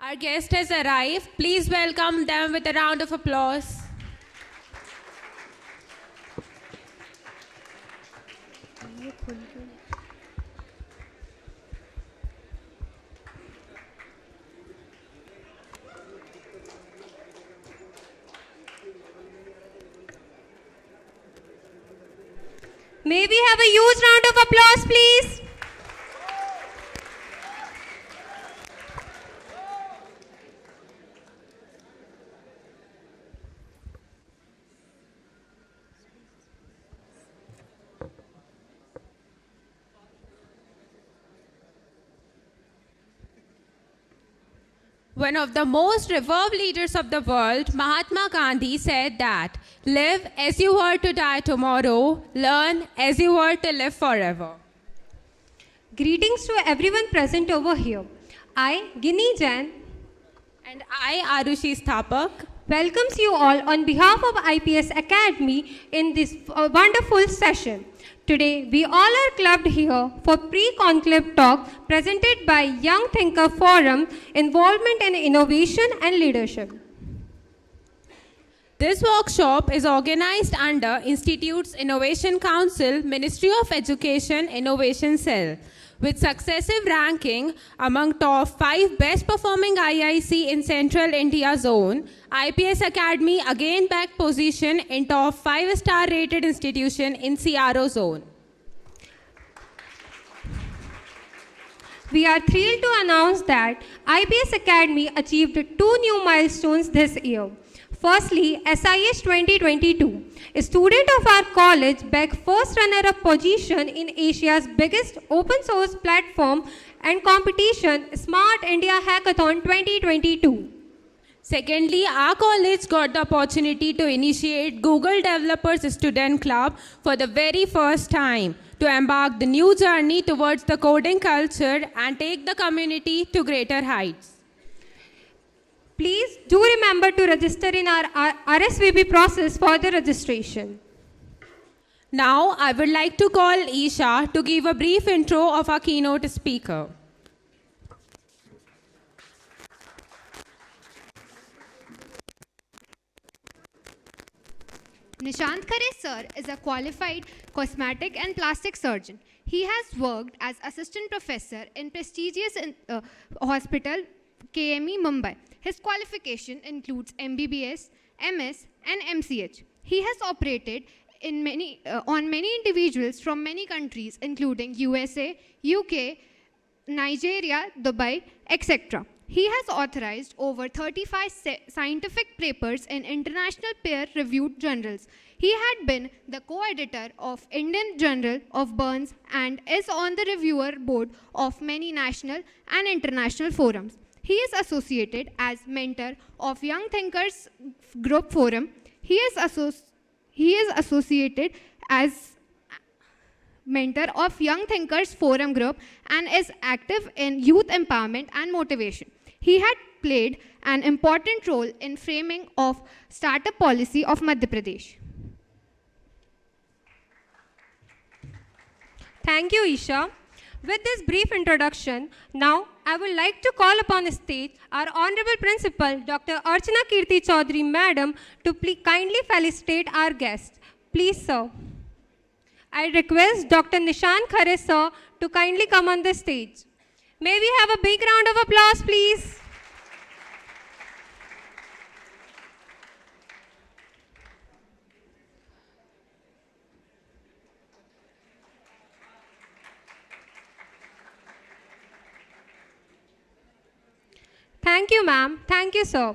Our guest has arrived. Please welcome them with a round of applause. May we have a huge round of applause, please? One of the most revered leaders of the world, Mahatma Gandhi, said that live as you were to die tomorrow, learn as you were to live forever. Greetings to everyone present over here. I, Ginny Jain, And I, Arushi Sthapak, welcomes you all on behalf of IPS Academy in this wonderful session. Today, we all are clubbed here for pre-conclave talk presented by Young Thinker Forum, Involvement in Innovation and Leadership. This workshop is organized under Institute's Innovation Council, Ministry of Education Innovation Cell, with successive ranking among top 5 best performing IIC in Central India zone. IPS Academy again back position in top 5-star rated institution in CRO zone. We are thrilled to announce that IPS Academy achieved 2 new milestones this year. Firstly, SIH 2022, a student of our college bagged first runner-up position in Asia's biggest open source platform and competition, Smart India Hackathon 2022. Secondly, our college got the opportunity to initiate Google Developers Student Club for the very first time to embark the new journey towards the coding culture and take the community to greater heights. Please do remember to register in our RSVP process for the registration. Now, I would like to call Isha to give a brief intro of our keynote speaker. Nishant Khare sir is a qualified cosmetic and plastic surgeon. He has worked as assistant professor in prestigious hospital KME Mumbai. His qualification includes MBBS, MS and MCH. He has operated in on many individuals from many countries including USA, UK, Nigeria, Dubai, etc. He has authorized over 35 scientific papers in international peer-reviewed journals. He had been the co-editor of Indian Journal of Burns and is on the reviewer board of many national and international forums. He is associated as mentor of Young Thinkers Group Forum. He is associated as mentor of Young Thinkers Forum Group and is active in youth empowerment and motivation. He had played an important role in framing of startup policy of Madhya Pradesh. Thank you, Isha. With this brief introduction, now I would like to call upon the stage our Honorable Principal, Dr. Archana Kirti Chaudhary, Madam, to kindly felicitate our guest. Please, sir. I request Dr. Nishant Khare, sir, to kindly come on the stage. May we have a big round of applause, please? Thank you, ma'am. Thank you, sir.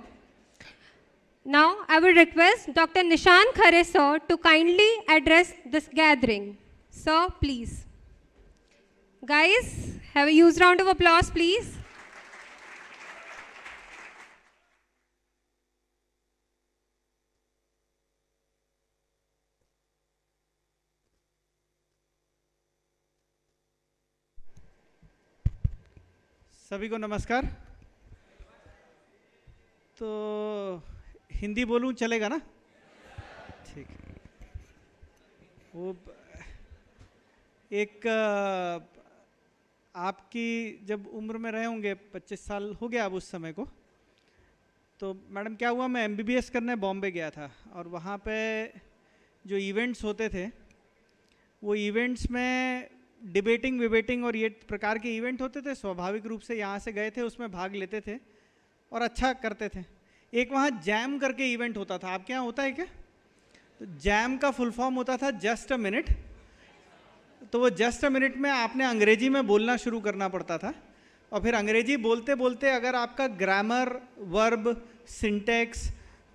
Now, I will request Dr. Nishant Khare, sir, to kindly address this gathering. Sir, please. Guys, have a huge round of applause, please. सभी को नमस्कार। तो हिंदी बोलूं चलेगा ना? ठीक। वो एक आपकी जब उम्र में रहे होंगे, 25 साल हो गया अब उस समय को, तो मैडम क्या हुआ, मैं MBBS करने बॉम्बे गया था और वहाँ पे जो इवेंट्स होते थे वो इवेंट्स में डिबेटिंग विबेटिंग और ये प्रकार के इवेंट होते थे। स्वाभाविक रूप से यहाँ से गए थे, उसमें भाग लेते थे और अच्छा करते थे। एक वहाँ जैम करके इवेंट होता था, आपके यहाँ होता है क्या? तो जैम का फुल फॉर्म होता था जस्ट अ मिनट। तो वो जस्ट अ मिनट में आपने अंग्रेजी में बोलना शुरू करना पड़ता था और फिर अंग्रेजी बोलते बोलते अगर आपका ग्रामर, वर्ब, सिंटैक्स,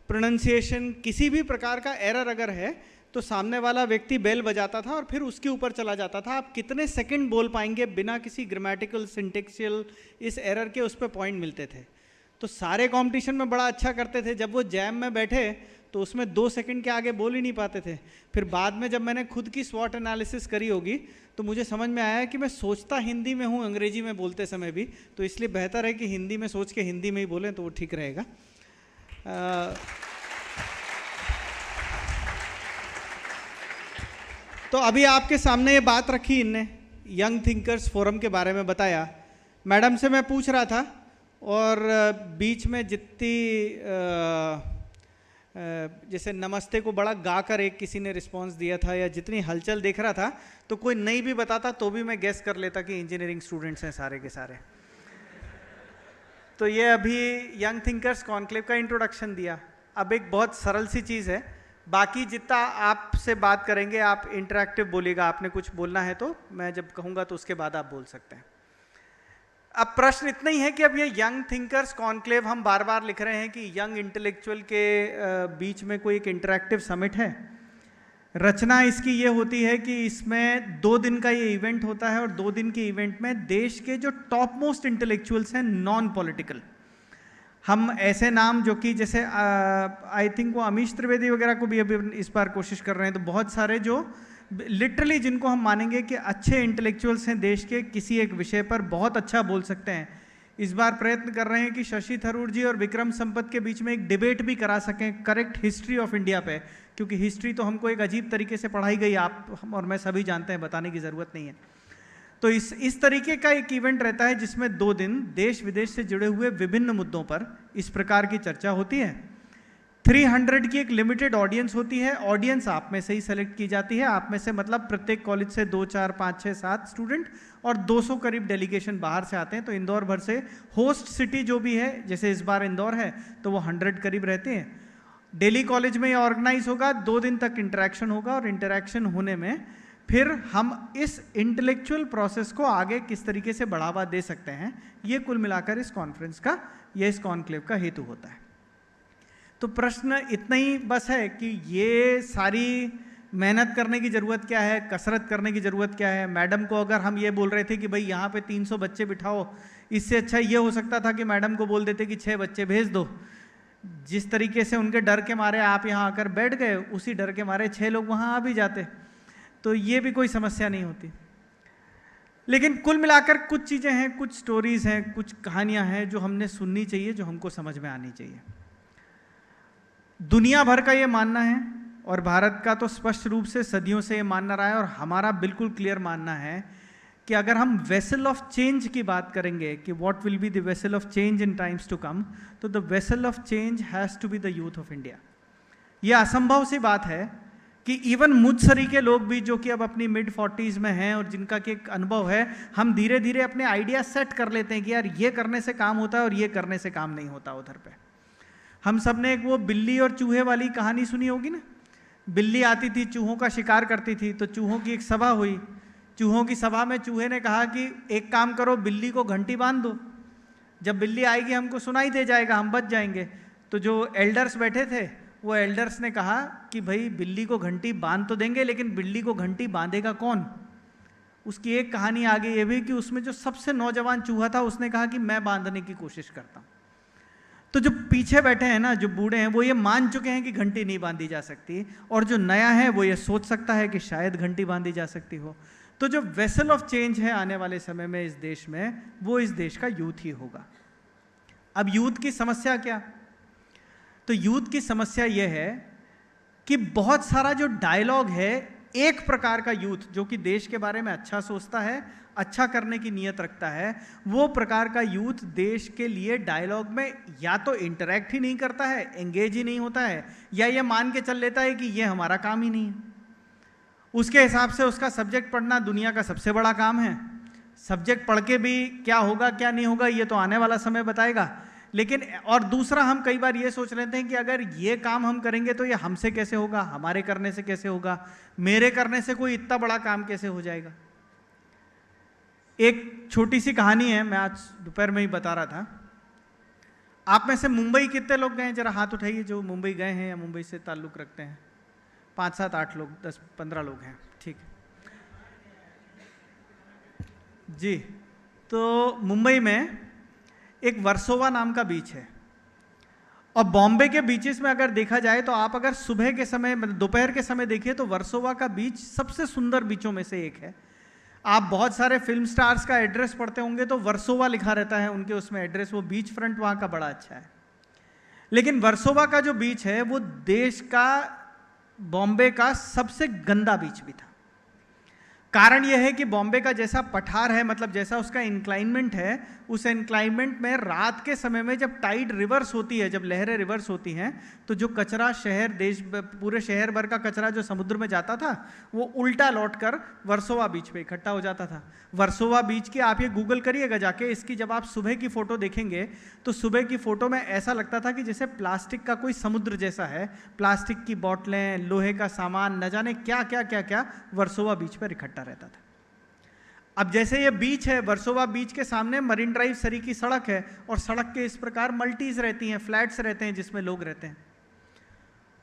प्रोनाउंसिएशन किसी भी प्रकार का एरर अगर है तो सामने वाला व्यक्ति बेल बजाता था और फिर उसके ऊपर चला जाता था। आप कितने सेकंड बोल पाएंगे बिना किसी ग्रामेटिकल, सिंटेक्सियल इस एरर के, उस पर पॉइंट मिलते थे। तो सारे कंपटीशन में बड़ा अच्छा करते थे। जब वो जैम में बैठे तो उसमें 2 सेकंड के आगे बोल ही नहीं पाते थे। फिर बाद में जब मैंने खुद की स्वॉट एनालिसिस करी होगी तो मुझे समझ में आया कि मैं सोचता हिंदी में हूँ अंग्रेजी में बोलते समय भी, तो इसलिए बेहतर है कि हिंदी में सोच के हिंदी में ही बोलें तो वो ठीक रहेगा। तो अभी आपके सामने ये बात रखी इनने, यंग थिंकर्स फोरम के बारे में बताया। मैडम से मैं पूछ रहा था और बीच में जितनी जैसे नमस्ते को बड़ा गा कर एक किसी ने रिस्पांस दिया था या जितनी हलचल देख रहा था, तो कोई नहीं भी बताता तो भी मैं गेस कर लेता कि इंजीनियरिंग स्टूडेंट्स हैं सारे के सारे। तो ये अभी यंग थिंकर्स कॉन्क्लेव का इंट्रोडक्शन दिया। अब एक बहुत सरल सी चीज़ है, बाकी जितना आपसे बात करेंगे आप इंटरैक्टिव बोलिएगा। आपने कुछ बोलना है तो मैं जब कहूँगा तो उसके बाद आप बोल सकते हैं। अब प्रश्न इतना ही है कि अब ये यंग थिंकर्स कॉन्क्लेव हम बार बार लिख रहे हैं कि यंग इंटेलेक्चुअल के बीच में कोई एक इंटरैक्टिव समिट है। रचना इसकी ये होती है कि इसमें 2 दिन का ये इवेंट होता है और 2 दिन के इवेंट में देश के जो टॉप मोस्ट इंटेलेक्चुअल्स हैं, नॉन पॉलिटिकल, हम ऐसे नाम जो कि जैसे आई थिंक वो अमीश त्रिवेदी वगैरह को भी अभी इस बार कोशिश कर रहे हैं, तो बहुत सारे जो लिटरली जिनको हम मानेंगे कि अच्छे इंटेलेक्चुअल्स हैं देश के, किसी एक विषय पर बहुत अच्छा बोल सकते हैं। इस बार प्रयत्न कर रहे हैं कि शशि थरूर जी और विक्रम संपत के बीच में एक डिबेट भी करा सकें करेक्ट हिस्ट्री ऑफ इंडिया पे, क्योंकि हिस्ट्री तो हमको एक अजीब तरीके से पढ़ाई गई, आप और मैं सभी जानते हैं, बताने की ज़रूरत नहीं है। तो इस तरीके का एक इवेंट रहता है जिसमें 2 दिन देश विदेश से जुड़े हुए विभिन्न मुद्दों पर इस प्रकार की चर्चा होती है। 300 की एक लिमिटेड ऑडियंस होती है। ऑडियंस आप में से ही सेलेक्ट की जाती है। आप में से मतलब प्रत्येक कॉलेज से 2, 4, 5, 6, 7 स्टूडेंट और 200 करीब डेलीगेशन बाहर से आते हैं। तो इंदौर भर से होस्ट सिटी जो भी है, जैसे इस बार इंदौर है तो वो 100 करीब रहते हैं। दिल्ली कॉलेज में ये ऑर्गेनाइज होगा, 2 दिन तक इंटरेक्शन होगा और इंटरेक्शन होने में फिर हम इस इंटेलेक्चुअल प्रोसेस को आगे किस तरीके से बढ़ावा दे सकते हैं, ये कुल मिलाकर इस कॉन्फ्रेंस का या इस कॉन्क्लेव का हेतु होता है। तो प्रश्न इतना ही बस है कि ये सारी मेहनत करने की ज़रूरत क्या है, कसरत करने की ज़रूरत क्या है। मैडम को अगर हम ये बोल रहे थे कि भाई यहाँ पे 300 बच्चे बिठाओ, इससे अच्छा ये हो सकता था कि मैडम को बोल देते कि 6 बच्चे भेज दो। जिस तरीके से उनके डर के मारे आप यहाँ आकर बैठ गए, उसी डर के मारे 6 लोग वहाँ आ भी जाते, तो ये भी कोई समस्या नहीं होती। लेकिन कुल मिलाकर कुछ चीज़ें हैं, कुछ स्टोरीज हैं, कुछ कहानियाँ हैं जो हमने सुननी चाहिए, जो हमको समझ में आनी चाहिए। दुनिया भर का ये मानना है और भारत का तो स्पष्ट रूप से सदियों से ये मानना रहा है और हमारा बिल्कुल क्लियर मानना है कि अगर हम वेसल ऑफ चेंज की बात करेंगे कि what will be the vessel of change in times to come, तो the vessel of change has to be the youth of India. ये असंभव सी बात है कि इवन मुझ सरी के लोग भी जो कि अब अपनी मिड 40s में हैं और जिनका कि एक अनुभव है, हम धीरे धीरे अपने आइडिया सेट कर लेते हैं कि यार ये करने से काम होता है और ये करने से काम नहीं होता उधर पे। हम सब ने एक वो बिल्ली और चूहे वाली कहानी सुनी होगी ना। बिल्ली आती थी, चूहों का शिकार करती थी, तो चूहों की एक सभा हुई। चूहों की सभा में चूहे ने कहा कि एक काम करो, बिल्ली को घंटी बांध दो, जब बिल्ली आएगी हमको सुनाई दे जाएगा, हम बच जाएंगे। तो जो एल्डर्स बैठे थे, वो एल्डर्स ने कहा कि भाई बिल्ली को घंटी बांध तो देंगे, लेकिन बिल्ली को घंटी बांधेगा कौन। उसकी एक कहानी आगे ये भी कि उसमें जो सबसे नौजवान चूहा था उसने कहा कि मैं बांधने की कोशिश करता हूँ। तो जो पीछे बैठे हैं ना, जो बूढ़े हैं, वो ये मान चुके हैं कि घंटी नहीं बांधी जा सकती, और जो नया है वो ये सोच सकता है कि शायद घंटी बांधी जा सकती हो। तो जो वेसल ऑफ चेंज है आने वाले समय में इस देश में, वो इस देश का यूथ ही होगा। अब यूथ की समस्या क्या? तो यूथ की समस्या यह है कि बहुत सारा जो डायलॉग है एक प्रकार का यूथ जो कि देश के बारे में अच्छा सोचता है, अच्छा करने की नीयत रखता है, वो प्रकार का यूथ देश के लिए डायलॉग में या तो इंटरेक्ट ही नहीं करता है, एंगेज ही नहीं होता है, या ये मान के चल लेता है कि ये हमारा काम ही नहीं है। उसके हिसाब से उसका सब्जेक्ट पढ़ना दुनिया का सबसे बड़ा काम है। सब्जेक्ट पढ़ के भी क्या होगा क्या नहीं होगा ये तो आने वाला समय बताएगा। लेकिन और दूसरा, हम कई बार ये सोच लेते हैं कि अगर ये काम हम करेंगे तो ये हमसे कैसे होगा, हमारे करने से कैसे होगा, मेरे करने से कोई इतना बड़ा काम कैसे हो जाएगा। एक छोटी सी कहानी है, मैं आज दोपहर में ही बता रहा था। आप में से मुंबई कितने लोग गए हैं, जरा हाथ उठाइए जो मुंबई गए हैं या मुंबई से ताल्लुक रखते हैं। 5, 7, 8 लोग, 10, 15 लोग हैं, ठीक है जी। तो मुंबई में एक वर्सोवा नाम का बीच है, और बॉम्बे के बीचेस में अगर देखा जाए तो आप अगर सुबह के समय दोपहर के समय देखिए तो वर्सोवा का बीच सबसे सुंदर बीचों में से एक है। आप बहुत सारे फिल्म स्टार्स का एड्रेस पढ़ते होंगे तो वर्सोवा लिखा रहता है उनके उसमें एड्रेस, वो बीच फ्रंट वहाँ का बड़ा अच्छा है। लेकिन वर्सोवा का जो बीच है वो देश का, बॉम्बे का सबसे गंदा बीच भी था। कारण यह है कि बॉम्बे का जैसा पठार है, मतलब जैसा उसका इंक्लाइनमेंट है, उस इंक्लाइनमेंट में रात के समय में जब टाइड रिवर्स होती है, जब लहरें रिवर्स होती हैं, तो जो कचरा शहर, देश, पूरे शहर भर का कचरा जो समुद्र में जाता था वो उल्टा लौटकर वर्सोवा बीच पे इकट्ठा हो जाता था। वर्सोवा बीच की आप ये गूगल करिएगा जाके, इसकी जब आप सुबह की फोटो देखेंगे तो सुबह की फोटो में ऐसा लगता था कि जैसे प्लास्टिक का कोई समुद्र जैसा है, प्लास्टिक की बोतलें, लोहे का सामान, न जाने क्या क्या क्या क्या वर्सोवा बीच पर इकट्ठा रहता था। अब जैसे ये बीच है, वर्सोवा बीच के सामने मरीन ड्राइव सरी की सड़क है, और सड़क के इस प्रकार मल्टीज रहती हैं, फ्लैट्स रहते हैं जिसमें लोग रहते हैं।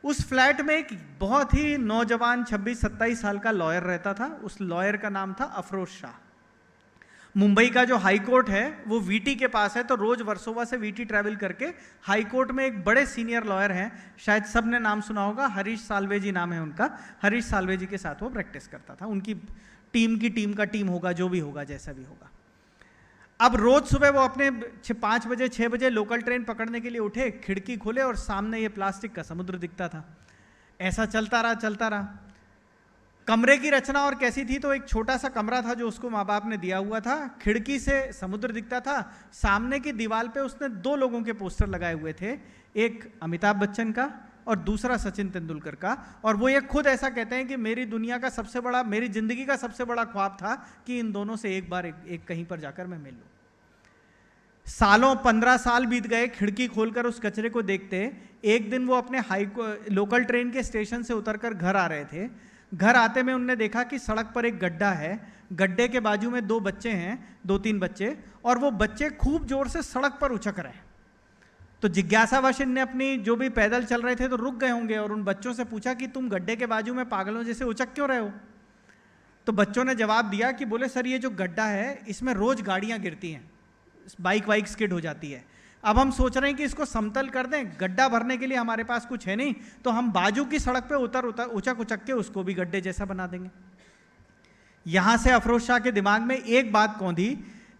उस फ्लैट में एक बहुत ही नौजवान 26-27 साल का लॉयर रहता था। उस लॉयर का नाम था अफरोज शाह। मुंबई का जो हाई कोर्ट है वो वीटी के पास है, तो रोज वर्सोवा से वीटी ट्रैवल करके हाई कोर्ट में एक बड़े सीनियर लॉयर हैं, शायद सबने नाम सुना होगा, हरीश साल्वे जी नाम है उनका। हरीश साल्वे जी के साथ वो प्रैक्टिस करता था। उनकी टीम का टीम होगा, जो भी होगा, जैसा भी होगा। अब रोज सुबह वो अपने 5 बजे 6 बजे लोकल ट्रेन पकड़ने के लिए उठे, खिड़की खोले और सामने ये प्लास्टिक का समुद्र दिखता था। ऐसा चलता रहा। कमरे की रचना और कैसी थी, तो एक छोटा सा कमरा था जो उसको माँ बाप ने दिया हुआ था, खिड़की से समुद्र दिखता था। सामने की दीवार पे उसने 2 लोगों के पोस्टर लगाए हुए थे, एक अमिताभ बच्चन का और दूसरा सचिन तेंदुलकर का। और वो ये खुद ऐसा कहते हैं कि मेरी जिंदगी का सबसे बड़ा ख्वाब था कि इन दोनों से एक बार एक कहीं पर जाकर मैं मिल लूं। सालों 15 साल बीत गए खिड़की खोलकर उस कचरे को देखते। एक दिन वो अपने लोकल ट्रेन के स्टेशन से उतरकर घर आ रहे थे। घर आते में उनने देखा कि सड़क पर एक गड्ढा है, गड्ढे के बाजू में 2 बच्चे हैं, 2-3 बच्चे, और वो बच्चे खूब जोर से सड़क पर उछक रहे हैं। तो जिज्ञासावश इनने अपनी, जो भी पैदल चल रहे थे तो रुक गए होंगे, और उन बच्चों से पूछा कि तुम गड्ढे के बाजू में पागलों जैसे उचक क्यों रहे हो। तो बच्चों ने जवाब दिया कि बोले सर ये जो गड्ढा है इसमें रोज गाड़ियां गिरती हैं, बाइक स्किड हो जाती है। अब हम सोच रहे हैं कि इसको समतल कर दें, गड्ढा भरने के लिए हमारे पास कुछ है नहीं, तो हम बाजू की सड़क पे उचक के उसको भी गड्ढे जैसा बना देंगे। यहां से अफरोज शाह के दिमाग में एक बात कौंधी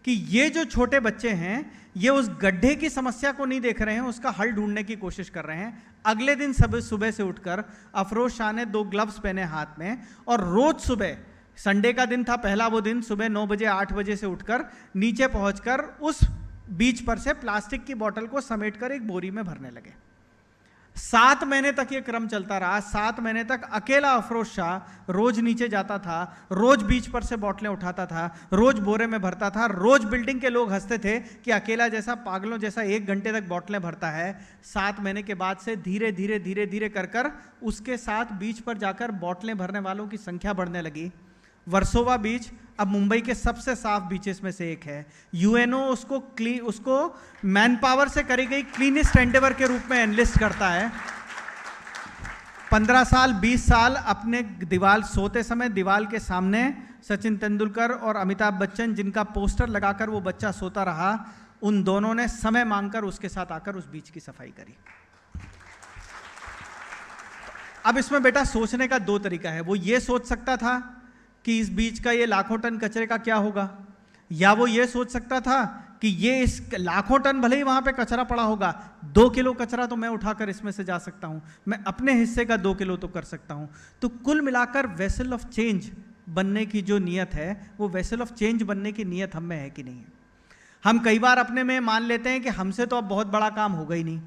कि ये जो छोटे बच्चे हैं ये उस गड्ढे की समस्या को नहीं देख रहे हैं, उसका हल ढूंढने की कोशिश कर रहे हैं। अगले दिन सुबह से उठकर अफरोज शाह ने 2 ग्लव्स पहने हाथ में, और रोज सुबह, संडे का दिन था पहला वो दिन, सुबह 9 बजे 8 बजे से उठकर नीचे पहुंचकर उस बीच पर से प्लास्टिक की बोतल को समेटकर एक बोरी में भरने लगे। 7 महीने तक ये क्रम चलता रहा। 7 महीने तक अकेला अफरोज शाह रोज नीचे जाता था, रोज बीच पर से बोतलें उठाता था, रोज बोरे में भरता था। रोज बिल्डिंग के लोग हंसते थे कि अकेला जैसा, पागलों जैसा 1 घंटे तक बोतलें भरता है। 7 महीने के बाद से धीरे धीरे कर उसके साथ बीच पर जाकर बोतलें भरने वालों की संख्या बढ़ने लगी। वर्सोवा बीच अब मुंबई के सबसे साफ बीचेस में से एक है। यूएनओ उसको मैन पावर से करी गई क्लीनेस्ट एंडेवर के रूप में एनलिस्ट करता है। 15 साल 20 साल अपने सोते समय दीवार के सामने सचिन तेंदुलकर और अमिताभ बच्चन, जिनका पोस्टर लगाकर वो बच्चा सोता रहा, उन दोनों ने समय मांगकर उसके साथ आकर उस बीच की सफाई करी। अब इसमें बेटा सोचने का 2 तरीका है। वो ये सोच सकता था कि इस बीच का ये लाखों टन कचरे का क्या होगा, या वो ये सोच सकता था कि कि ये इस लाखों टन भले ही वहां पे कचरा पड़ा होगा, 2 किलो कचरा तो मैं उठाकर इसमें से जा सकता हूं, मैं अपने हिस्से का 2 किलो तो कर सकता हूं। तो कुल मिलाकर वेसल ऑफ चेंज बनने की जो नियत है, वो वेसल ऑफ चेंज बनने की नियत हम में है कि नहीं है। हम कई बार अपने में मान लेते हैं कि हमसे तो अब बहुत बड़ा काम होगा ही नहीं।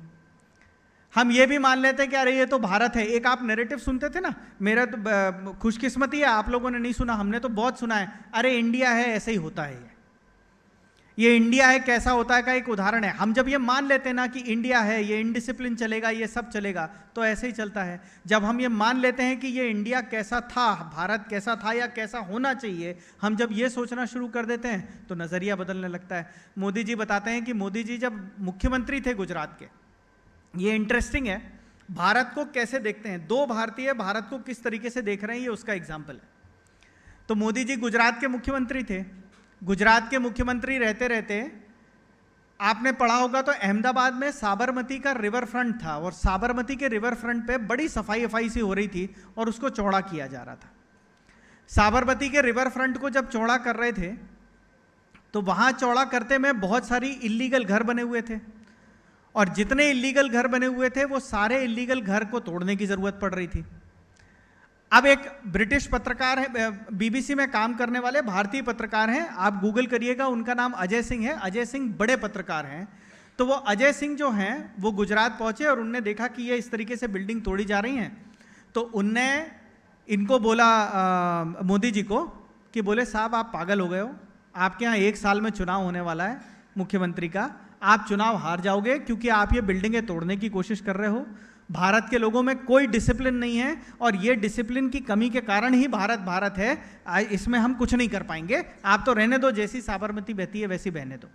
हम ये भी मान लेते हैं कि अरे ये तो भारत है। एक आप नैरेटिव सुनते थे ना, मेरा तो खुशकिस्मती है आप लोगों ने नहीं सुना, हमने तो बहुत सुना है, अरे इंडिया है ऐसे ही होता है, ये इंडिया है कैसा होता है का एक उदाहरण है। हम जब ये मान लेते हैं ना कि इंडिया है, ये इनडिसिप्लिन चलेगा, ये सब चलेगा, तो ऐसे ही चलता है। जब हम ये मान लेते हैं कि ये इंडिया कैसा था, भारत कैसा था या कैसा होना चाहिए, हम जब ये सोचना शुरू कर देते हैं तो नज़रिया बदलने लगता है। मोदी जी बताते हैं कि मोदी जी जब मुख्यमंत्री थे गुजरात के, ये इंटरेस्टिंग है, भारत को कैसे देखते हैं, 2 भारतीय भारत को किस तरीके से देख रहे हैं, ये उसका एग्जाम्पल है। तो मोदी जी गुजरात के मुख्यमंत्री थे। गुजरात के मुख्यमंत्री रहते रहते आपने पढ़ा होगा तो अहमदाबाद में साबरमती का रिवर फ्रंट था, और साबरमती के रिवर फ्रंट पे बड़ी सफाई सी हो रही थी और उसको चौड़ा किया जा रहा था। साबरमती के रिवर फ्रंट को जब चौड़ा कर रहे थे तो वहां चौड़ा करते में बहुत सारी इल्लीगल घर बने हुए थे, और जितने इल्लीगल घर बने हुए थे वो सारे इल्लीगल घर को तोड़ने की जरूरत पड़ रही थी। अब एक ब्रिटिश पत्रकार है, बीबीसी में काम करने वाले भारतीय पत्रकार हैं, आप गूगल करिएगा, उनका नाम अजय सिंह है। अजय सिंह बड़े पत्रकार हैं। तो वो अजय सिंह जो हैं वो गुजरात पहुंचे और उनने देखा कि ये इस तरीके से बिल्डिंग तोड़ी जा रही हैं। तो उनने इनको बोला मोदी जी को कि बोले साहब आप पागल हो गए हो, आपके यहाँ 1 साल में चुनाव होने वाला है मुख्यमंत्री का, आप चुनाव हार जाओगे क्योंकि आप ये बिल्डिंगें तोड़ने की कोशिश कर रहे हो। भारत के लोगों में कोई डिसिप्लिन नहीं है और ये डिसिप्लिन की कमी के कारण ही भारत भारत है, इसमें हम कुछ नहीं कर पाएंगे, आप तो रहने दो, जैसी साबरमती बहती है वैसी बहने दो।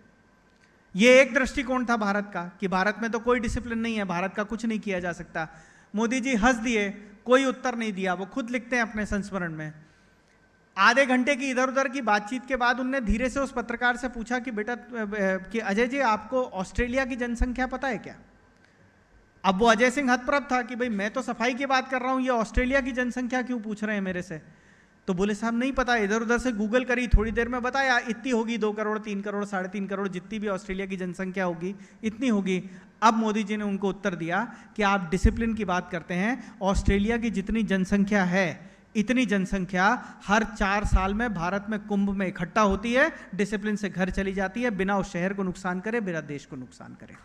ये एक दृष्टिकोण था भारत का कि भारत में तो कोई डिसिप्लिन नहीं है, भारत का कुछ नहीं किया जा सकता। मोदी जी हंस दिए, कोई उत्तर नहीं दिया। वो खुद लिखते हैं अपने संस्मरण में, आधे घंटे की इधर उधर की बातचीत के बाद उनने धीरे से उस पत्रकार से पूछा कि बेटा कि अजय जी आपको ऑस्ट्रेलिया की जनसंख्या पता है क्या? अब वो अजय सिंह हतप्रभ था कि भाई मैं तो सफाई की बात कर रहा हूं, ये ऑस्ट्रेलिया की जनसंख्या क्यों पूछ रहे हैं मेरे से? तो बोले साहब नहीं पता, इधर उधर से गूगल करी, थोड़ी देर में बताया इतनी होगी, 2 करोड़ 3 करोड़ 3.5 करोड़, जितनी भी ऑस्ट्रेलिया की जनसंख्या होगी इतनी होगी। अब मोदी जी ने उनको उत्तर दिया कि आप डिसिप्लिन की बात करते हैं, ऑस्ट्रेलिया की जितनी जनसंख्या है इतनी जनसंख्या हर 4 साल में भारत में कुंभ में इकट्ठा होती है, डिसिप्लिन से घर चली जाती है, बिना उस शहर को नुकसान करे, बिना देश को नुकसान करे।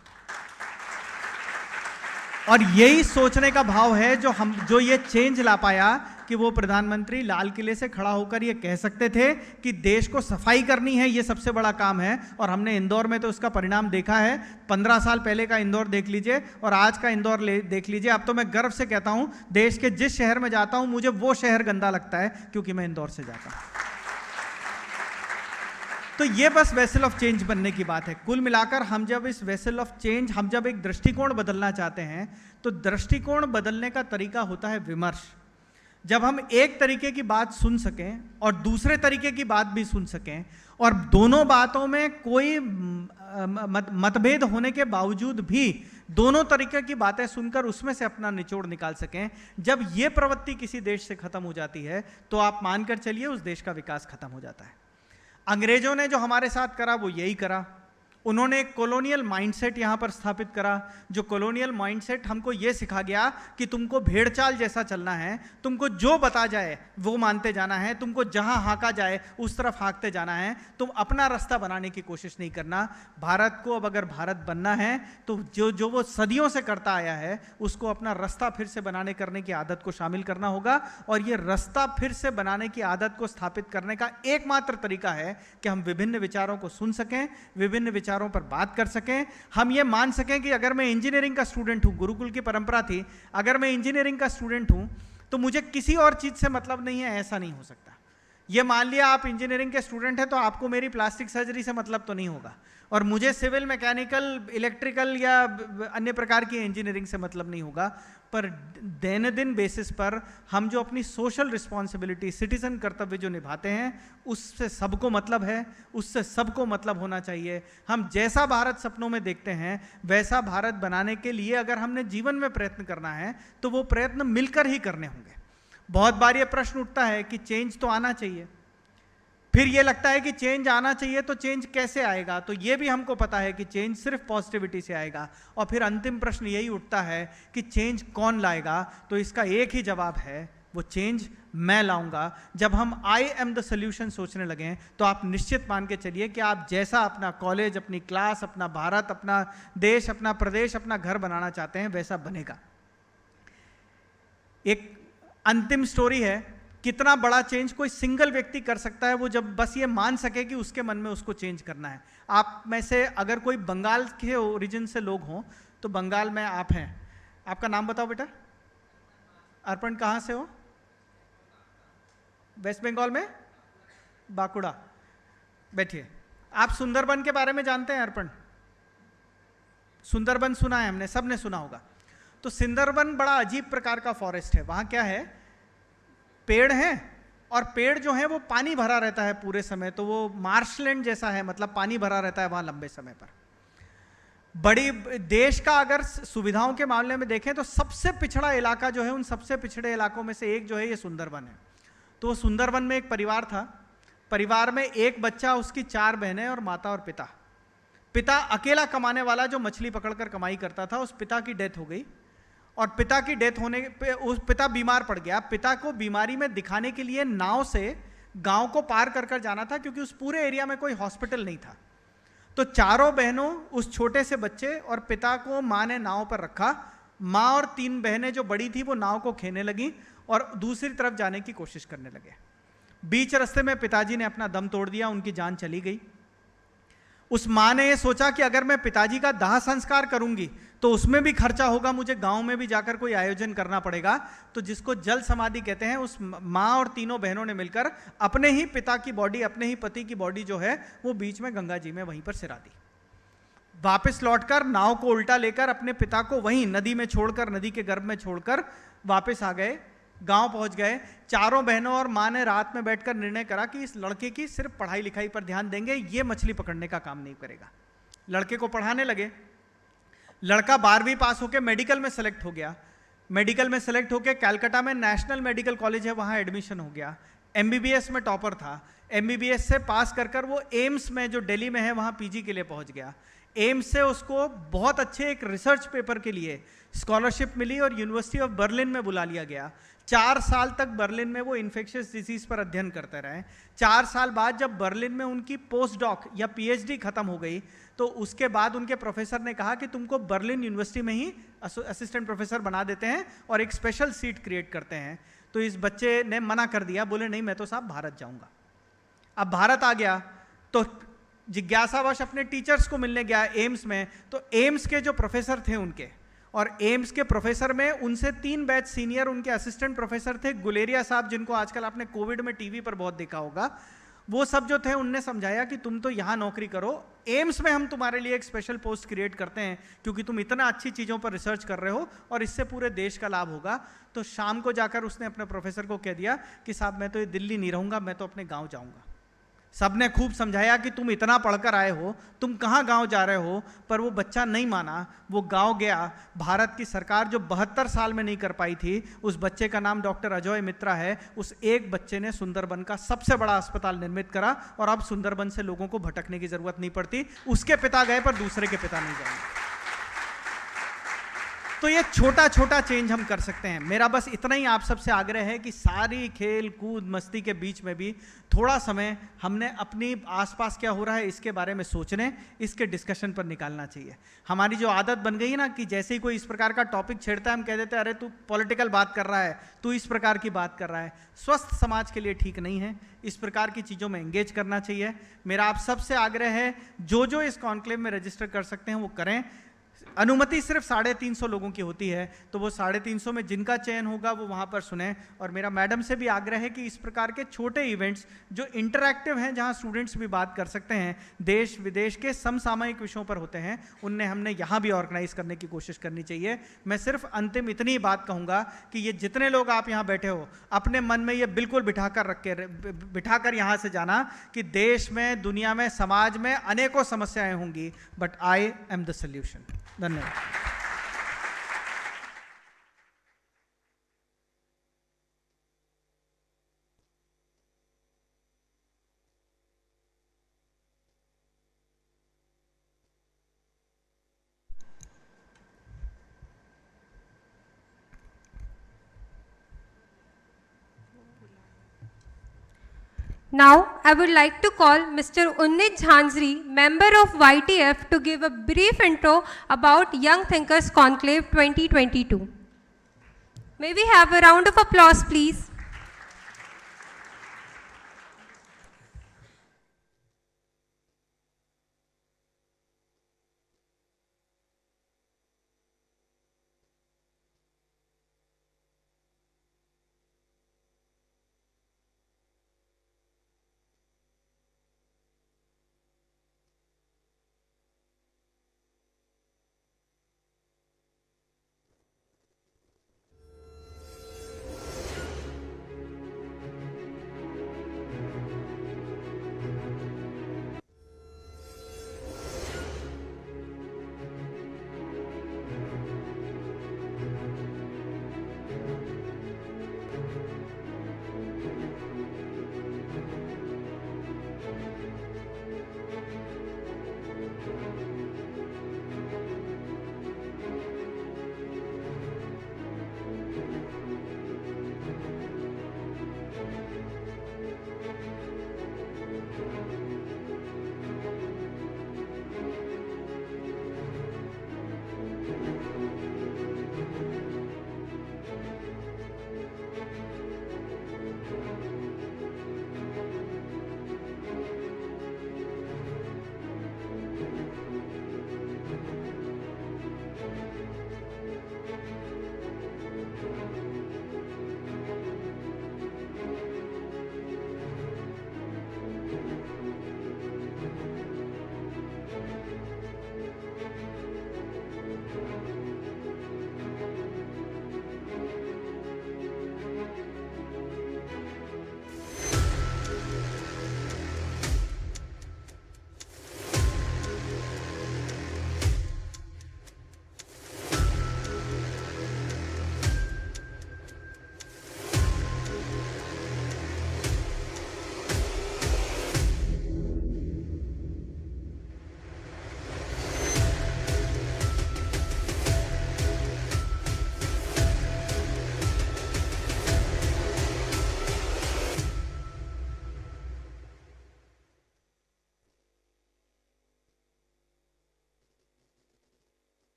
और यही सोचने का भाव है जो ये चेंज ला पाया कि वो प्रधानमंत्री लाल किले से खड़ा होकर ये कह सकते थे कि देश को सफाई करनी है, ये सबसे बड़ा काम है। और हमने इंदौर में तो उसका परिणाम देखा है। 15 साल पहले का इंदौर देख लीजिए और आज का इंदौर देख लीजिए। अब तो मैं गर्व से कहता हूं, देश के जिस शहर में जाता हूं मुझे वो शहर गंदा लगता है क्योंकि मैं इंदौर से जाता हूं। तो ये बस वेसल ऑफ चेंज बनने की बात है। कुल मिलाकर हम जब इस वेसल ऑफ चेंज, हम जब एक दृष्टिकोण बदलना चाहते हैं तो दृष्टिकोण बदलने का तरीका होता है विमर्श। जब हम एक तरीके की बात सुन सकें और दूसरे तरीके की बात भी सुन सकें और दोनों बातों में कोई मतभेद होने के बावजूद भी दोनों तरीके की बातें सुनकर उसमें से अपना निचोड़ निकाल सकें, जब ये प्रवृत्ति किसी देश से खत्म हो जाती है तो आप मानकर चलिए उस देश का विकास खत्म हो जाता है। अंग्रेजों ने जो हमारे साथ करा वो यही करा। उन्होंने एक कॉलोनियल माइंडसेट यहां पर स्थापित करा। जो कॉलोनियल माइंडसेट हमको ये सिखा गया कि तुमको भेड़चाल जैसा चलना है, तुमको जो बता जाए वो मानते जाना है, तुमको जहां हाँका जाए उस तरफ हाँकते जाना है, तुम अपना रास्ता बनाने की कोशिश नहीं करना। भारत को अब अगर भारत बनना है तो जो वो सदियों से करता आया है उसको अपना रास्ता फिर से बनाने करने की आदत को शामिल करना होगा। और ये रास्ता फिर से बनाने की आदत को स्थापित करने का एकमात्र तरीका है कि हम विभिन्न विचारों को सुन सकें, विभिन्न विचारों पर बात कर सकें। हम ये मान सकें कि अगर मैं इंजीनियरिंग का स्टूडेंट हूं, गुरुकुल की परंपरा थी, अगर मैं इंजीनियरिंग का स्टूडेंट हूं तो मुझे किसी और चीज से मतलब नहीं है, ऐसा नहीं हो सकता। ये मान लिया आप इंजीनियरिंग के स्टूडेंट हैं तो आपको मेरी प्लास्टिक सर्जरी से मतलब तो नहीं होगा, और मुझे सिविल, मैकेनिकल, इलेक्ट्रिकल या अन्य प्रकार की इंजीनियरिंग से मतलब नहीं होगा। पर दैनंदिन बेसिस पर हम जो अपनी सोशल रिस्पॉन्सिबिलिटी, सिटीजन कर्तव्य जो निभाते हैं उससे सबको मतलब है, उससे सबको मतलब होना चाहिए। हम जैसा भारत सपनों में देखते हैं वैसा भारत बनाने के लिए अगर हमने जीवन में प्रयत्न करना है तो वो प्रयत्न मिलकर ही करने होंगे। बहुत बार ये प्रश्न उठता है कि चेंज तो आना चाहिए, फिर ये लगता है कि चेंज आना चाहिए, तो चेंज कैसे आएगा? तो ये भी हमको पता है कि चेंज सिर्फ पॉजिटिविटी से आएगा। और फिर अंतिम प्रश्न यही उठता है कि चेंज कौन लाएगा? तो इसका एक ही जवाब है, वो चेंज मैं लाऊंगा। जब हम आई एम द सोल्यूशन सोचने लगे तो आप निश्चित मान के चलिए कि आप जैसा अपना कॉलेज, अपनी क्लास, अपना भारत, अपना देश, अपना प्रदेश, अपना घर बनाना चाहते हैं, वैसा बनेगा। एक अंतिम स्टोरी है, कितना बड़ा चेंज कोई सिंगल व्यक्ति कर सकता है, वो जब बस ये मान सके कि उसके मन में उसको चेंज करना है। आप में से अगर कोई बंगाल के ओरिजिन से लोग हों तो बंगाल में आप हैं, आपका नाम बताओ बेटा। अर्पण कहाँ से हो? वेस्ट बंगाल में बांकुड़ा। बैठिए। आप सुंदरबन के बारे में जानते हैं? अर्पण, सुंदरबन सुना है हमने, सबने सुना होगा। तो सुंदरबन बड़ा अजीब प्रकार का फॉरेस्ट है। वहां क्या है, पेड़ हैं, और पेड़ जो है वो पानी भरा रहता है पूरे समय, तो वो मार्शलैंड जैसा है, मतलब पानी भरा रहता है वहां लंबे समय पर। बड़ी देश का अगर सुविधाओं के मामले में देखें तो सबसे पिछड़ा इलाका जो है, उन सबसे पिछड़े इलाकों में से एक जो है ये सुंदरबन है। तो सुंदरबन में एक परिवार था, परिवार में एक बच्चा, उसकी 4 बहनें और माता और पिता। पिता अकेला कमाने वाला जो मछली पकड़कर कमाई करता था, उस पिता की डेथ हो गई। और पिता की डेथ होने पे उस पिता बीमार पड़ गया। पिता को बीमारी में दिखाने के लिए नाव से गांव को पार कर कर जाना था, क्योंकि उस पूरे एरिया में कोई हॉस्पिटल नहीं था। तो चारों बहनों, उस छोटे से बच्चे और पिता को माँ ने नाव पर रखा। माँ और 3 बहनें जो बड़ी थी वो नाव को खेने लगी और दूसरी तरफ जाने की कोशिश करने लगे। बीच रास्ते में पिताजी ने अपना दम तोड़ दिया, उनकी जान चली गई। उस माँ ने ये सोचा कि अगर मैं पिताजी का दाह संस्कार करूंगी तो उसमें भी खर्चा होगा, मुझे गांव में भी जाकर कोई आयोजन करना पड़ेगा। तो जिसको जल समाधि कहते हैं, उस माँ और तीनों बहनों ने मिलकर अपने ही पिता की बॉडी, अपने ही पति की बॉडी जो है वो बीच में गंगा जी में वहीं पर सिरा दी। वापस लौटकर नाव को उल्टा लेकर अपने पिता को वहीं नदी में छोड़कर, नदी के गर्भ में छोड़कर वापस आ गए, गांव पहुंच गए। चारों बहनों और मां ने रात में बैठकर निर्णय करा कि इस लड़के की सिर्फ पढ़ाई लिखाई पर ध्यान देंगे, ये मछली पकड़ने का काम नहीं करेगा। लड़के को पढ़ाने लगे। लड़का 12वीं पास होकर मेडिकल में सेलेक्ट हो गया। मेडिकल में सेलेक्ट होकर कलकत्ता में नेशनल मेडिकल कॉलेज है, वहां एडमिशन हो गया। एमबीबीएस में टॉपर था। एमबीबीएस से पास कर कर वो एम्स में, जो दिल्ली में है, वहां पीजी के लिए पहुंच गया। एम्स से उसको बहुत अच्छे एक रिसर्च पेपर के लिए स्कॉलरशिप मिली और यूनिवर्सिटी ऑफ बर्लिन में बुला लिया गया। 4 साल तक बर्लिन में वो इन्फेक्शियस डिजीज पर अध्ययन करते रहे। 4 साल बाद जब बर्लिन में उनकी पोस्ट डॉक या पीएचडी खत्म हो गई, तो उसके बाद उनके प्रोफेसर ने कहा कि तुमको बर्लिन यूनिवर्सिटी में ही असिस्टेंट प्रोफेसर बना देते हैं और एक स्पेशल सीट क्रिएट करते हैं। तो इस बच्चे ने मना कर दिया, बोले नहीं, मैं तो साहब भारत जाऊंगा। अब भारत आ गया तो जिज्ञासावश अपने टीचर्स को मिलने गया एम्स में। तो एम्स के जो प्रोफेसर थे उनके, और एम्स के प्रोफेसर में उनसे 3 बैच सीनियर उनके असिस्टेंट प्रोफेसर थे, गुलेरिया साहब, जिनको आजकल आपने कोविड में टीवी पर बहुत देखा होगा। वो सब जो थे, उनने समझाया कि तुम तो यहाँ नौकरी करो, एम्स में हम तुम्हारे लिए एक स्पेशल पोस्ट क्रिएट करते हैं, क्योंकि तुम इतना अच्छी चीज़ों पर रिसर्च कर रहे हो और इससे पूरे देश का लाभ होगा। तो शाम को जाकर उसने अपने प्रोफेसर को कह दिया कि साहब मैं तो ये दिल्ली नहीं रहूँगा, मैं तो अपने गाँव जाऊँगा। सबने खूब समझाया कि तुम इतना पढ़कर आए हो, तुम कहाँ गांव जा रहे हो, पर वो बच्चा नहीं माना। वो गांव गया। भारत की सरकार जो 72 साल में नहीं कर पाई थी, उस बच्चे का नाम डॉक्टर अजय मित्रा है। उस एक बच्चे ने सुंदरबन का सबसे बड़ा अस्पताल निर्मित करा और अब सुंदरबन से लोगों को भटकने की जरूरत नहीं पड़ती। उसके पिता गए पर दूसरे के पिता नहीं जाएंगे। तो ये छोटा छोटा चेंज हम कर सकते हैं। मेरा बस इतना ही आप सबसे आग्रह है कि सारी खेल कूद मस्ती के बीच में भी थोड़ा समय हमने अपनी आसपास क्या हो रहा है इसके बारे में सोचने, इसके डिस्कशन पर निकालना चाहिए। हमारी जो आदत बन गई है ना कि जैसे ही कोई इस प्रकार का टॉपिक छेड़ता है, हम कह देते हैं अरे तू पॉलिटिकल बात कर रहा है, तू इस प्रकार की बात कर रहा है। स्वस्थ समाज के लिए ठीक नहीं है। इस प्रकार की चीज़ों में एंगेज करना चाहिए। मेरा आप सबसे आग्रह है, जो जो इस कॉन्क्लेव में रजिस्टर कर सकते हैं वो करें। अनुमति सिर्फ 350 लोगों की होती है, तो वो 350 में जिनका चयन होगा वो वहाँ पर सुने। और मेरा मैडम से भी आग्रह है कि इस प्रकार के छोटे इवेंट्स जो इंटरैक्टिव हैं, जहाँ स्टूडेंट्स भी बात कर सकते हैं, देश विदेश के समसामयिक विषयों पर होते हैं, उनने हमने यहाँ भी ऑर्गेनाइज करने की कोशिश करनी चाहिए। मैं सिर्फ अंतिम इतनी ही बात कहूँगा कि ये जितने लोग आप यहाँ बैठे हो, अपने मन में ये बिल्कुल बिठाकर यहाँ से जाना कि देश में, दुनिया में, समाज में अनेकों समस्याएं होंगी, but I am the solution. धन्यवाद। Now, I would like to call Mr. Unnit Jhanjri, member of YTF, to give a brief intro about Young Thinkers Conclave 2022. May we have a round of applause, please?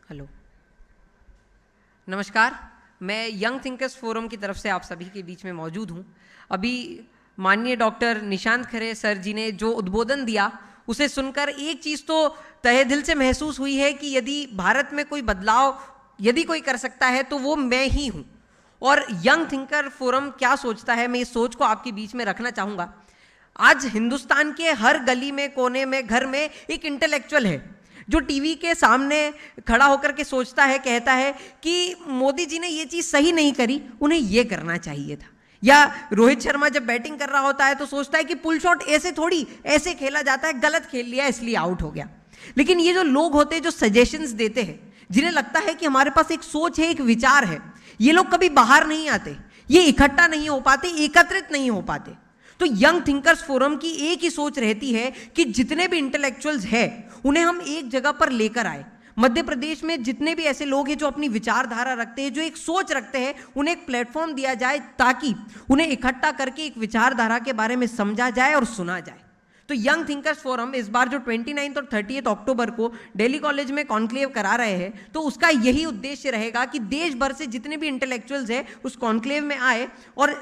Hello, नमस्कार। मैं young thinkers forum की तरफ से आप सभी के बीच में मौजूद हूँ। अभी माननीय डॉक्टर निशांत खरे सर जी ने जो उद्बोधन दिया उसे सुनकर एक चीज़ तो तहे दिल से महसूस हुई है कि यदि भारत में कोई बदलाव यदि कोई कर सकता है तो वो मैं ही हूँ। और यंग थिंकर फोरम क्या सोचता है, मैं इस सोच को आपके बीच में रखना चाहूँगा। आज हिंदुस्तान के हर गली में, कोने में, घर में एक इंटेलेक्चुअल है जो टीवी के सामने खड़ा होकर के सोचता है, कहता है कि मोदी जी ने ये चीज़ सही नहीं करी, उन्हें ये करना चाहिए था। या रोहित शर्मा जब बैटिंग कर रहा होता है तो सोचता है कि पुल शॉट ऐसे थोड़ी, ऐसे खेला जाता है, गलत खेल लिया इसलिए आउट हो गया। लेकिन ये जो लोग होते हैं जो सजेशंस देते हैं, जिन्हें लगता है कि हमारे पास एक सोच है, एक विचार है, ये लोग कभी बाहर नहीं आते, ये इकट्ठा नहीं हो पाते, एकत्रित नहीं हो पाते। तो यंग थिंकर्स फोरम की एक ही सोच रहती है कि जितने भी इंटेलेक्चुअल्स हैं उन्हें हम एक जगह पर लेकर आए। मध्य प्रदेश में जितने भी ऐसे लोग हैं जो अपनी विचारधारा रखते हैं, जो एक सोच रखते हैं, उन्हें एक प्लेटफॉर्म दिया जाए ताकि उन्हें इकट्ठा करके एक विचारधारा के बारे में समझा जाए और सुना जाए। तो यंग थिंकर्स फोरम इस बार जो 29 और 30 अक्टूबर को दिल्ली कॉलेज में कॉन्क्लेव करा रहे हैं, तो उसका यही उद्देश्य रहेगा कि देश भर से जितने भी इंटेलेक्चुअल्स हैं उस कॉन्क्लेव में आए और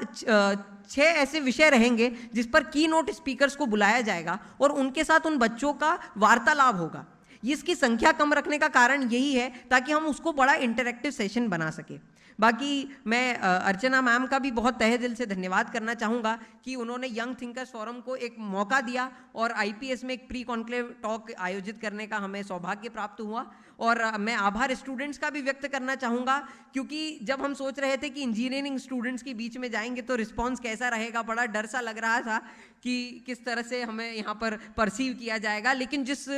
6 ऐसे विषय रहेंगे जिस पर की नोट स्पीकर्स को बुलाया जाएगा और उनके साथ उन बच्चों का वार्तालाप होगा। इसकी संख्या कम रखने का कारण यही है ताकि हम उसको बड़ा इंटरैक्टिव सेशन बना सके। बाकी मैं अर्चना मैम का भी बहुत तहे दिल से धन्यवाद करना चाहूँगा कि उन्होंने यंग थिंकर्स फोरम को एक मौका दिया और आईपीएस में एक प्री कॉन्क्लेव टॉक आयोजित करने का हमें सौभाग्य प्राप्त हुआ। और मैं आभार स्टूडेंट्स का भी व्यक्त करना चाहूँगा, क्योंकि जब हम सोच रहे थे कि इंजीनियरिंग स्टूडेंट्स के बीच में जाएंगे तो रिस्पॉन्स कैसा रहेगा, बड़ा डर सा लग रहा था कि किस तरह से हमें यहाँ पर परसीव किया जाएगा। लेकिन जिस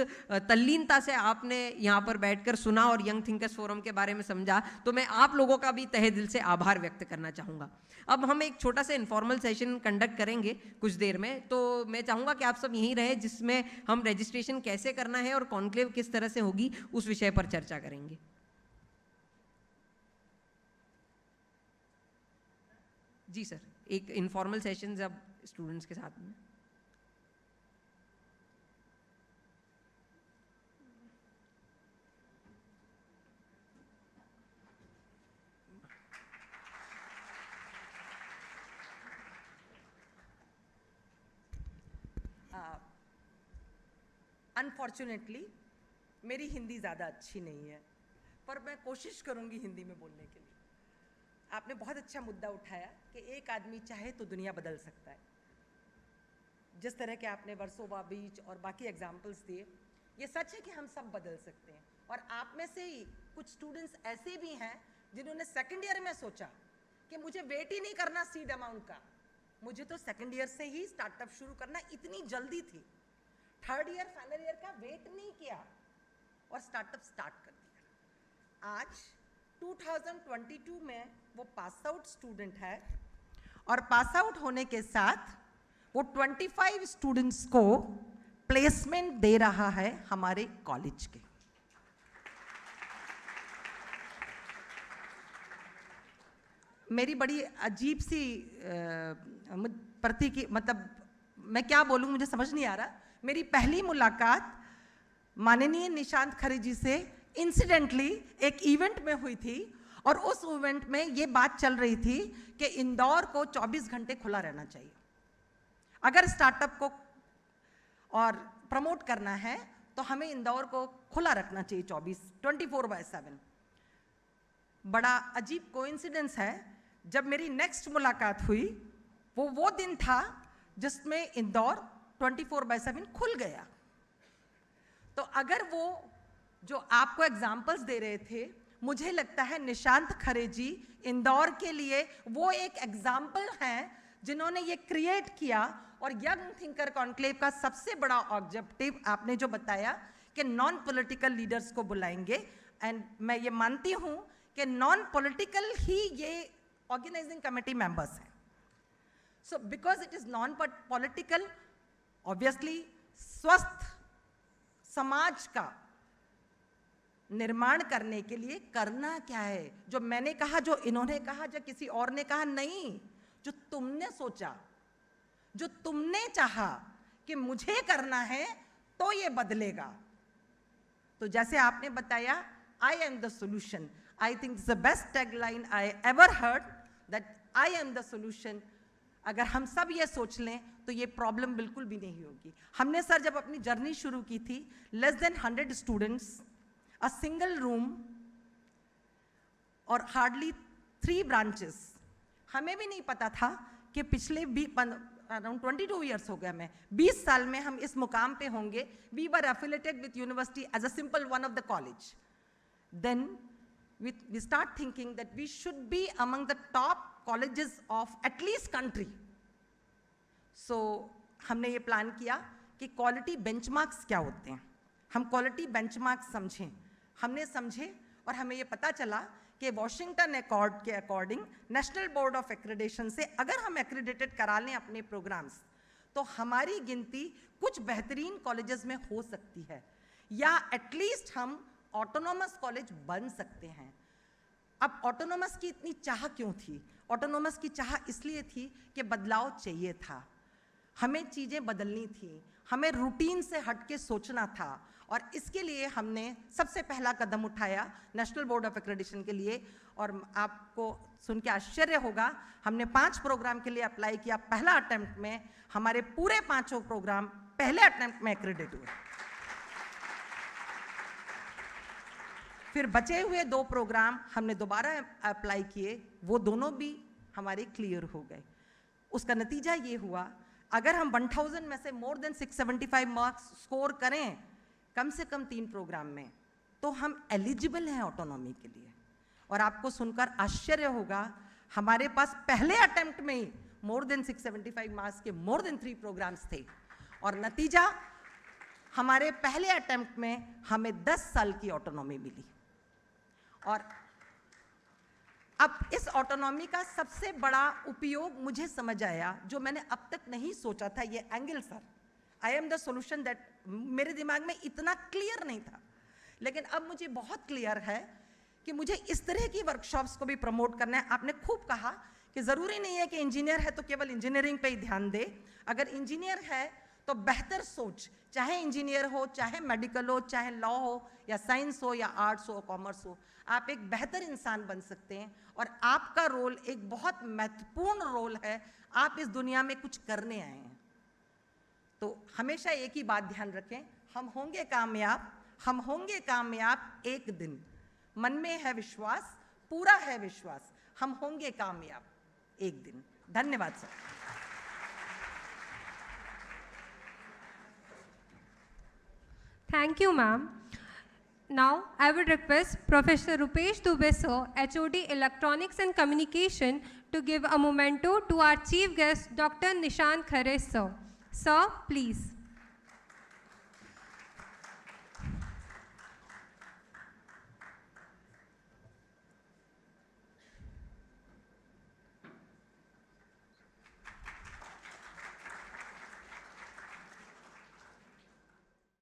तल्लीनता से आपने यहाँ पर बैठकर सुना और यंग थिंकर्स फोरम के बारे में समझा, तो मैं आप लोगों का भी तहे दिल से आभार व्यक्त करना चाहूँगा। अब हम एक छोटा सा इनफॉर्मल सेशन कंडक्ट करेंगे कुछ देर में, तो मैं चाहूँगा कि आप सब यहीं रहे, जिसमें हम रजिस्ट्रेशन कैसे करना है और कॉन्क्लेव किस तरह से होगी उस विषय पर चर्चा करेंगे। जी सर, एक इनफॉर्मल सेशंस अब स्टूडेंट्स के साथ में। अनफॉर्चुनेटली मेरी हिंदी ज़्यादा अच्छी नहीं है, पर मैं कोशिश करूँगी हिंदी में बोलने के लिए। आपने बहुत अच्छा मुद्दा उठाया कि एक आदमी चाहे तो दुनिया बदल सकता है। जिस तरह के आपने वर्सोवा बीच और बाकी एग्जाम्पल्स दिए, ये सच है कि हम सब बदल सकते हैं। और आप में से ही कुछ स्टूडेंट्स ऐसे भी हैं जिन्होंने सेकेंड ईयर में सोचा कि मुझे वेट ही नहीं करना सीड अमाउंट का, मुझे तो सेकेंड ईयर से ही स्टार्टअप शुरू करना, इतनी जल्दी थी। थर्ड ईयर फाइनल ईयर का वेट नहीं किया और स्टार्टअप स्टार्ट कर दिया। आज 2022 में वो पास आउट स्टूडेंट है और पास आउट होने के साथ वो 25 स्टूडेंट्स को प्लेसमेंट दे रहा है हमारे कॉलेज के। मेरी बड़ी अजीब सी मतलब मैं क्या बोलूं, मुझे समझ नहीं आ रहा। मेरी पहली मुलाकात माननीय निशांत खरे जी से इंसिडेंटली एक इवेंट में हुई थी और उस इवेंट में ये बात चल रही थी कि इंदौर को 24 घंटे खुला रहना चाहिए। अगर स्टार्टअप को और प्रमोट करना है तो हमें इंदौर को खुला रखना चाहिए 24/7। बड़ा अजीब कोइंसिडेंस है, जब मेरी नेक्स्ट मुलाकात हुई वो दिन था जिसमें इंदौर 24/7 खुल गया। तो अगर वो जो आपको एग्जाम्पल्स दे रहे थे, मुझे लगता है निशांत खरे जी इंदौर के लिए वो एक एग्जाम्पल हैं जिन्होंने ये क्रिएट किया। और यंग थिंकर कॉन्क्लेव का सबसे बड़ा ऑब्जेक्टिव आपने जो बताया कि नॉन पॉलिटिकल लीडर्स को बुलाएंगे, एंड मैं ये मानती हूं कि नॉन पॉलिटिकल ही ये ऑर्गेनाइजिंग कमेटी मेंबर्स हैं। So because it is non political, obviously स्वस्थ समाज का निर्माण करने के लिए करना क्या है, जो मैंने कहा, जो इन्होंने कहा, जो किसी और ने कहा नहीं, जो तुमने सोचा, जो तुमने चाहा कि मुझे करना है तो ये बदलेगा। तो जैसे आपने बताया, I am the solution, I think it's the best tagline I ever heard, that I am the solution. अगर हम सब ये सोच लें तो ये प्रॉब्लम बिल्कुल भी नहीं होगी। हमने सर जब अपनी जर्नी शुरू की थी, less than 100 students, a single room और हार्डली 3 ब्रांचेस। हमें भी नहीं पता था कि पिछले अराउंड 22 ईयर्स हो गए हमें, 20 साल में हम इस मुकाम पे होंगे। We were affiliated with university as a simple one of the college. Then we start thinking that we should be among the top colleges of at least country. So हमने ये प्लान किया कि क्वालिटी बेंचमार्क्स क्या होते हैं, हम quality benchmarks समझें। हमने समझे और हमें ये पता चला कि वॉशिंगटन अकॉर्ड के according national board of accreditation से अगर हम एक्रेडिटेड करा लें अपने प्रोग्राम्स, तो हमारी गिनती कुछ बेहतरीन कॉलेजेस में हो सकती है, या एटलीस्ट हम ऑटोनॉमस कॉलेज बन सकते हैं। अब ऑटोनॉमस की इतनी चाह क्यों थी? ऑटोनॉमस की चाह इसलिए थी कि बदलाव चाहिए था, हमें चीज़ें बदलनी थी, हमें रूटीन से हट के सोचना था। और इसके लिए हमने सबसे पहला कदम उठाया नेशनल बोर्ड ऑफ एक्रेडिटेशन के लिए। और आपको सुन के आश्चर्य होगा, हमने 5 प्रोग्राम के लिए अप्लाई किया। पहला अटेम्प्ट में हमारे पूरे 5 प्रोग्राम पहले अटेम्प्ट में एक्रेडिट हुए। फिर बचे हुए 2 प्रोग्राम हमने दोबारा अप्लाई किए, वो दोनों भी हमारे क्लियर हो गए। उसका नतीजा ये हुआ, अगर हम 1000 में से मोर देन 675 मार्क्स स्कोर करें कम से कम 3 प्रोग्राम में, तो हम एलिजिबल हैं ऑटोनॉमी के लिए। और आपको सुनकर आश्चर्य होगा, हमारे पास पहले अटेम्प्ट में ही मोर देन 675 मार्क्स के मोर देन 3 प्रोग्राम्स थे। और नतीजा, हमारे पहले अटेम्प्ट में हमें 10 साल की ऑटोनॉमी मिली। और अब इस ऑटोनॉमी का सबसे बड़ा उपयोग मुझे समझ आया, जो मैंने अब तक नहीं सोचा था, ये angle sir, I am the solution, that मेरे दिमाग में इतना क्लियर नहीं था, लेकिन अब मुझे बहुत क्लियर है कि मुझे इस तरह की वर्कशॉप्स को भी प्रमोट करना है। आपने खूब कहा कि ज़रूरी नहीं है कि इंजीनियर है तो केवल इंजीनियरिंग पे ही ध्यान दे। अगर इंजीनियर है तो बेहतर सोच, चाहे इंजीनियर हो, चाहे मेडिकल हो, चाहे लॉ हो या साइंस हो या आर्ट्स हो, कॉमर्स हो, आप एक बेहतर इंसान बन सकते हैं। और आपका रोल एक बहुत महत्वपूर्ण रोल है, आप इस दुनिया में कुछ करने आए हैं। तो हमेशा एक ही बात ध्यान रखें, हम होंगे कामयाब, हम होंगे कामयाब एक दिन। मन में है विश्वास, पूरा है विश्वास, हम होंगे कामयाब एक दिन। धन्यवाद sir. Thank you, ma'am. Now, I would request Professor Rupesh Dubey, sir, HOD Electronics and Communication, to give a memento to our chief guest, Dr. Nishant Khare, sir. Sir, please.